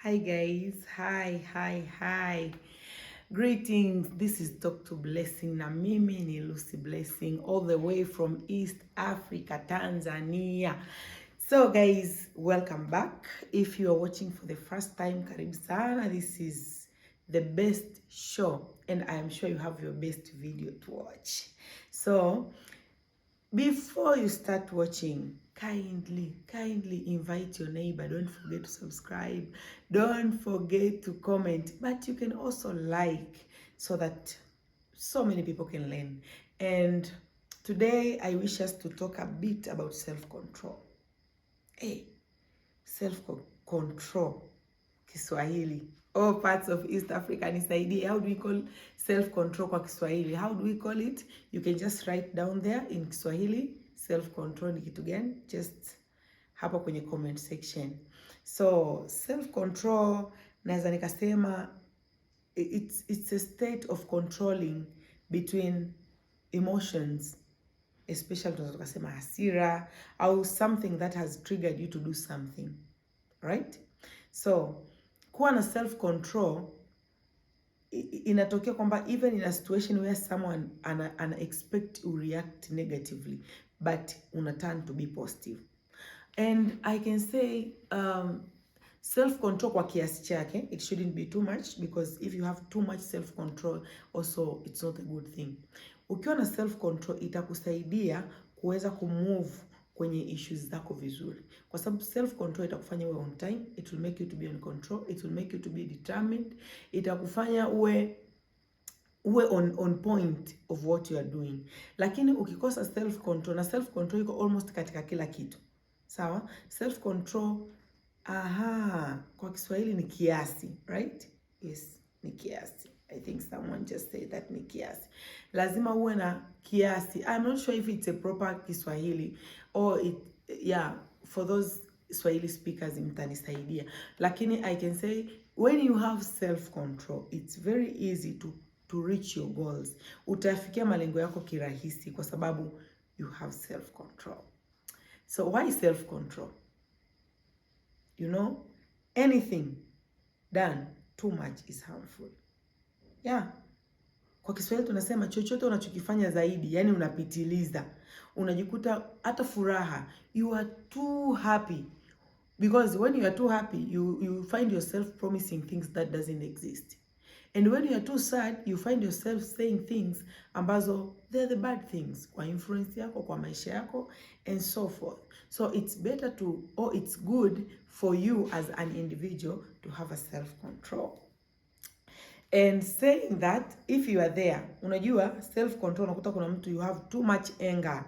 Hi guys, hi. Greetings, this is Dr. Blessing na mimi ni Lucy Blessing all the way from East Africa, Tanzania. So guys, welcome back. If you are watching for the first time, karibu sana. This is the best show and I am sure you have your best video to watch. So before you start watching, kindly invite your neighbor. Don't forget to subscribe. Don't forget to comment. But you can also like so that so many people can learn. And today I wish us to talk a bit about self-control. Hey, self-control. Kiswahili. All parts of East Africa nisaidie. How do we call self-control kwa Kiswahili? How do we call it? You can just write down there in Kiswahili. Self-control ni kitu gani? Just hapa kwenye comment section. So, self-control naweza nikasema it's a state of controlling between emotions, especially tunaweza tukasema hasira au something that has triggered you to do something. Right? So, kuwa na self control inatokea kwamba even in a situation where someone ana expect to react negatively but una turn to be positive. And I can say self control kwa kiasi chake, it shouldn't be too much, because if you have too much self control also it's not a good thing. Ukiwa na self control itakusaidia kuweza kumove kwenye issues zako vizuri, kwa sababu self control itakufanya uwe on time, it will make you to be on control, it will make you to be determined, itakufanya uwe on point of what you are doing. Lakini ukikosa self control, na self control iko almost katika kila kitu, sawa? Self control kwa Kiswahili ni kiasi, right? Yes, ni kiasi. I think someone just said that ni kiasi. Lazima uwe na kiasi. I'm not sure if it's a proper Kiswahili or for those Swahili speakers mtanisaidia. Lakini I can say when you have self control, it's very easy to reach your goals. Utafikia malengo yako kirahisi kwa sababu you have self control. So why self control? You know, anything done too much is harmful. Yeah. Kwa Kiswahili tunasema chochote unachokifanya zaidi, yani unapitiliza. Unajikuta hata furaha, you are too happy. Because when you are too happy, you find yourself promising things that doesn't exist. And when you are too sad, you find yourself saying things ambazo they're the bad things kwa influence yako, kwa maisha yako, and so forth. So it's better it's good for you as an individual to have a self-control. And saying that, if you are there, unajua self-control, unakuta kuna mtu you have too much anger.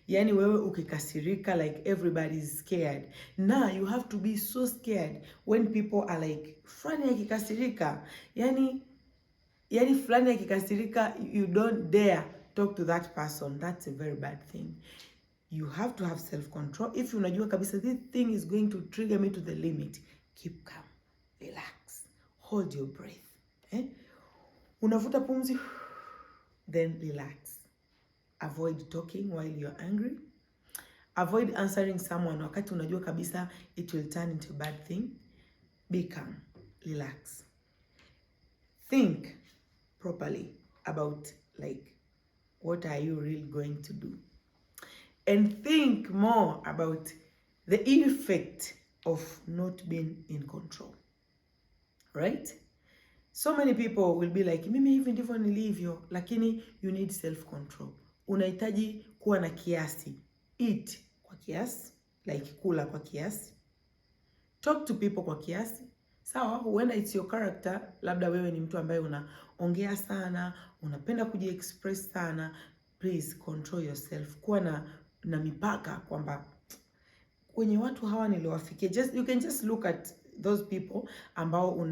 Yani wewe ukikasirika, like everybody is scared. Now you have to be so scared when people are like, fulani akikasirika, yani fulani akikasirika, you don't dare talk to that person. That's a very bad thing. You have to have self-control. If unajua kabisa this thing is going to trigger me to the limit, keep calm, relax, hold your breath. Unavuta pumzi, then relax. Avoid talking while you're angry. Avoid answering someone wakati unajua kabisa it will turn into a bad thing. Be calm, relax. Think properly about like what are you really going to do. And think more about the effect of not being in control. Right? So many people will be like, mimi hivi ndivyo nilivyo, lakini you need self control. Unahitaji kuwa na kiasi. Eat kwa kiasi, like kula kwa kiasi. Talk to people kwa kiasi. Sawa, huenda it's your character, labda wewe ni mtu ambaye unaongea sana, unapenda kujiexpress sana. Please control yourself. Kuwa na mipaka kwamba kwenye watu hawa niliowafikia. You can just look at those people ambao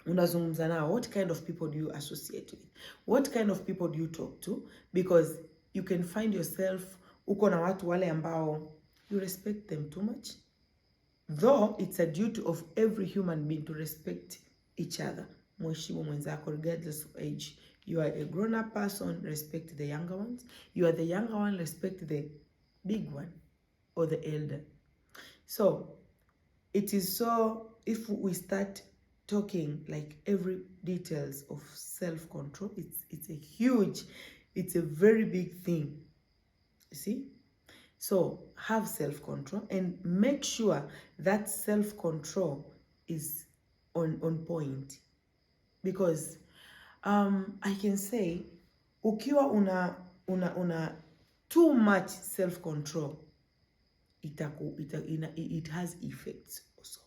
unazungumza nao. What kind of people do you associate with? What kind of people do you talk to? Because you can find yourself uko na watu wale ambao you respect them too much. Though it's a duty of every human being to respect each other. Mheshimu mwenzako regardless of age. You are a grown-up person, respect the younger ones. You are the younger one, respect the big one or the elder. So it is so, if we start talking like every details of self-control, it's a huge, it's a very big thing, you see. So have self-control and make sure that self-control is on point, because I can say ukiwa una too much self-control, it has effects also.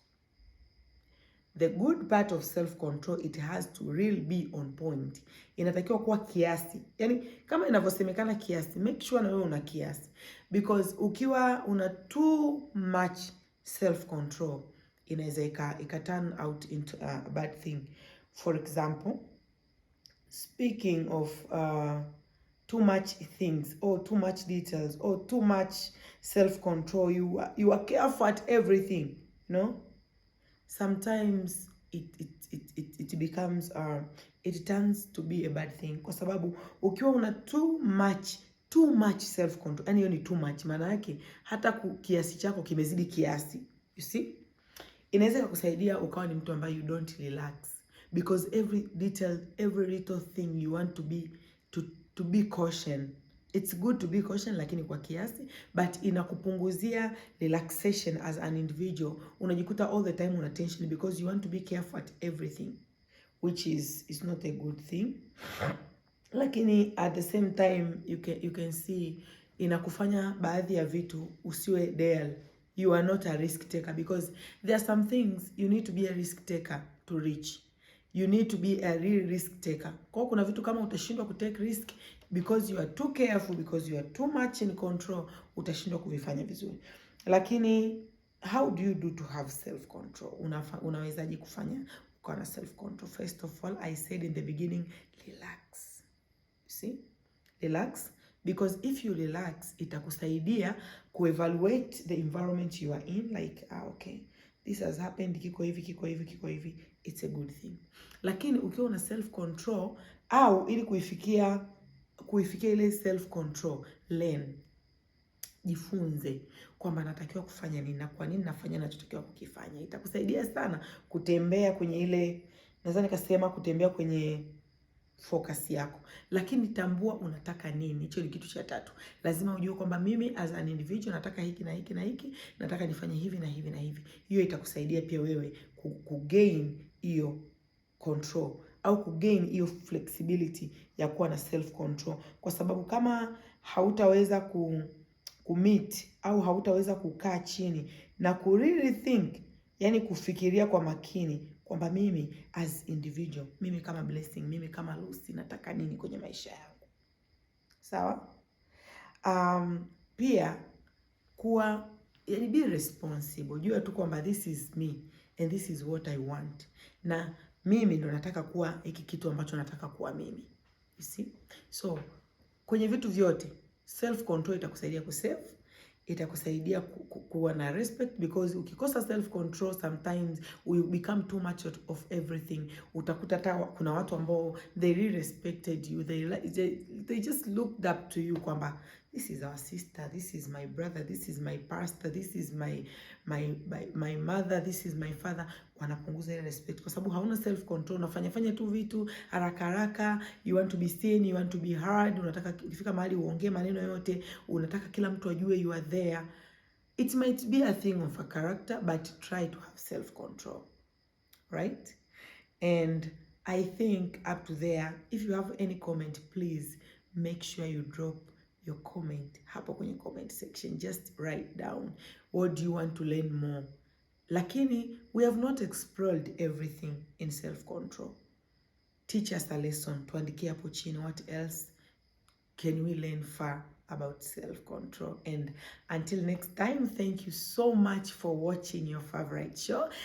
The good part of self-control, it has to really be on point. Inatakiwa kuwa kiasi. Yani kama inavyosemekana kiasi, make sure na wewe una kiasi. Because ukiwa una too much self-control, inaweza ika turn out into a bad thing. For example, speaking of too much things or too much details or too much self-control, you are careful at everything, you know? Sometimes it becomes it turns to be a bad thing, kwa sababu ukiwa una too much self control, yani hiyo ni too much, maana yake hata kiasi chako kimezidi kiasi, you see, inaweza kukusaidia ukawa ni mtu ambaye you don't relax, because every detail, every little thing you want to be caution. It's good to be caution, lakini kwa kiasi, but inakupunguzia relaxation as an individual. Unajikuta all the time una tension because you want to be careful at everything, which is not a good thing. Lakini at the same time you can see inakufanya baadhi ya vitu usiwe there. You are not a risk taker, because there are some things you need to be a risk taker to reach. You need to be a real risk taker. Kwa kuna vitu kama utashindwa ku take risk because you are too careful, because you are too much in control, utashindwa kuvifanya vizuri. Lakini how do you do to have self control? Unawezaje kufanya ukawa na self control? First of all, I said in the beginning, relax. You see? Relax, because if you relax, itakusaidia kuevaluate the environment you are in, like okay, this has happened, kiko hivi, it's a good thing. Lakini ukiwa una self control, au ili kuifikia ile self control, learn, jifunze kwamba natakiwa kufanya nini na kwa nini nafanya ninachotakiwa kukifanya. Itakusaidia sana kutembea kwenye ile, naweza nikasema kutembea kwenye focus yako. Lakini tambua unataka nini. Hicho ni kitu cha tatu. Lazima ujue kwamba mimi as an individual nataka hiki na hiki na hiki, nataka nifanye hivi na hivi na hivi. Hiyo itakusaidia pia wewe kugain hiyo control, au kugain hiyo flexibility ya kuwa na self control, kwa sababu kama hautaweza kumit au hautaweza kukaa chini na ku really think, yani kufikiria kwa makini kwamba mimi as individual, mimi kama Blessing, mimi kama Lucy nataka nini kwenye maisha yangu. Sawa? Pia kuwa, yani be responsible. Jua tu kwamba this is me and this is what I want. Na mimi ndo nataka kuwa hiki kitu ambacho nataka kuwa mimi. You see? So, kwenye vitu vyote, self control itakusaidia kusave, itakusaidia kuwa na respect, because ukikosa self control sometimes you become too much of everything. Utakuta hata kuna watu ambao they really respected you, they just looked up to you kwamba this is our sister, this is my brother, this is my pastor, this is my mother, this is my father. Wanapunguza ile respect kwa sababu hauna self control. Unafanya tu vitu haraka, you want to be seen, you want to be heard, unataka ukifika mahali uongee maneno yote, unataka kila mtu ajue you are there. It might be a thing of a character, but try to have self control, right? And I think up to there, if you have any comment, please make sure you drop your comment hapo kwenye comment section. Just write down what do you want to learn more. Lakini we have not explored everything in self control. Teach us a lesson. Tuandikie hapo chini, what else can we learn far about self control. And until next time, thank you so much for watching your favorite show.